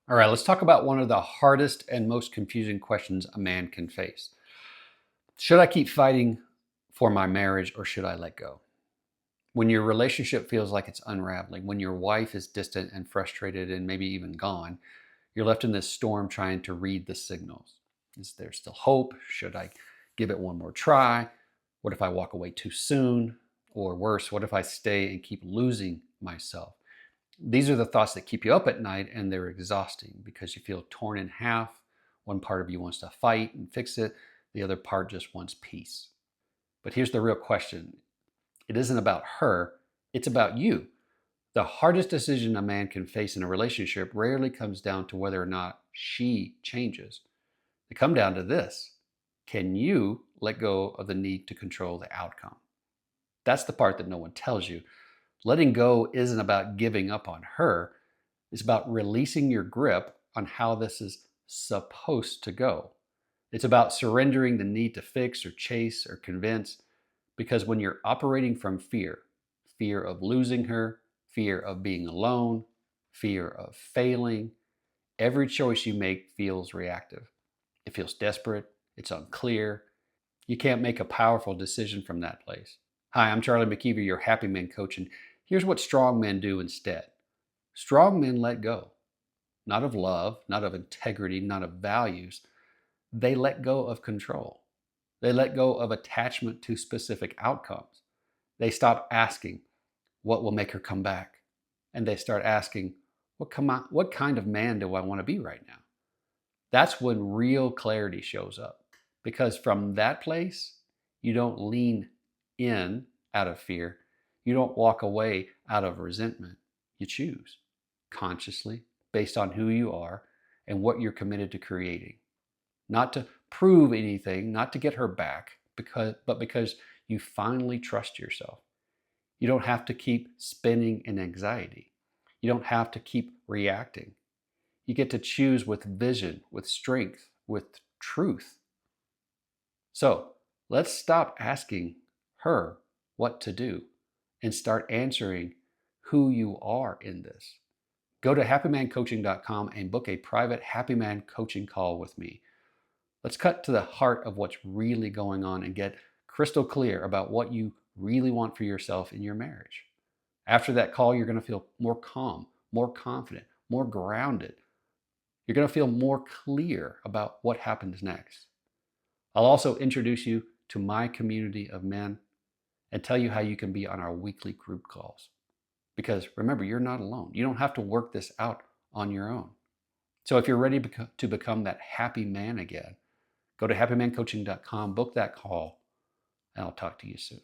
All right, let's talk about one of the hardest and most confusing questions a man can face. Should I keep fighting for my marriage or should I let go? When your relationship feels like it's unraveling, when your wife is distant and frustrated and maybe even gone, you're left in this storm trying to read the signals. Is there still hope? Should I give it one more try? What if I walk away too soon? Or worse, what if I stay and keep losing myself? These are the thoughts that keep you up at night, and they're exhausting because you feel torn in half. One part of you wants to fight and fix it, the other part just wants peace. But here's the real question: it isn't about her, it's about you. The hardest decision a man can face in a relationship rarely comes down to whether or not she changes. They come down to this: can you let go of the need to control the outcome? That's the part that no one tells you. Letting go isn't about giving up on her, it's about releasing your grip on how this is supposed to go. It's about surrendering the need to fix or chase or convince, because when you're operating from fear of losing her, fear of being alone, fear of failing, every choice you make feels reactive. It feels desperate, it's unclear. You can't make a powerful decision from that place. Hi, I'm Charlie McKeever, your happy man coach, and here's what strong men do instead. Strong men let go, not of love, not of integrity, not of values. They let go of control. They let go of attachment to specific outcomes. They stop asking, what will make her come back? And they start asking, what kind of man do I want to be right now? That's when real clarity shows up. Because from that place, you don't lean in out of fear. You don't walk away out of resentment. You choose consciously based on who you are and what you're committed to creating. Not to prove anything, not to get her back, but because you finally trust yourself. You don't have to keep spinning in anxiety. You don't have to keep reacting. You get to choose with vision, with strength, with truth. So let's stop asking her what to do and start answering who you are in this. Go to happymancoaching.com and book a private Happy Man coaching call with me. Let's cut to the heart of what's really going on and get crystal clear about what you really want for yourself in your marriage. After that call, you're going to feel more calm, more confident, more grounded. You're going to feel more clear about what happens next. I'll also introduce you to my community of men and tell you how you can be on our weekly group calls. Because remember, you're not alone. You don't have to work this out on your own. So if you're ready to become that happy man again, go to happymancoaching.com, book that call, and I'll talk to you soon.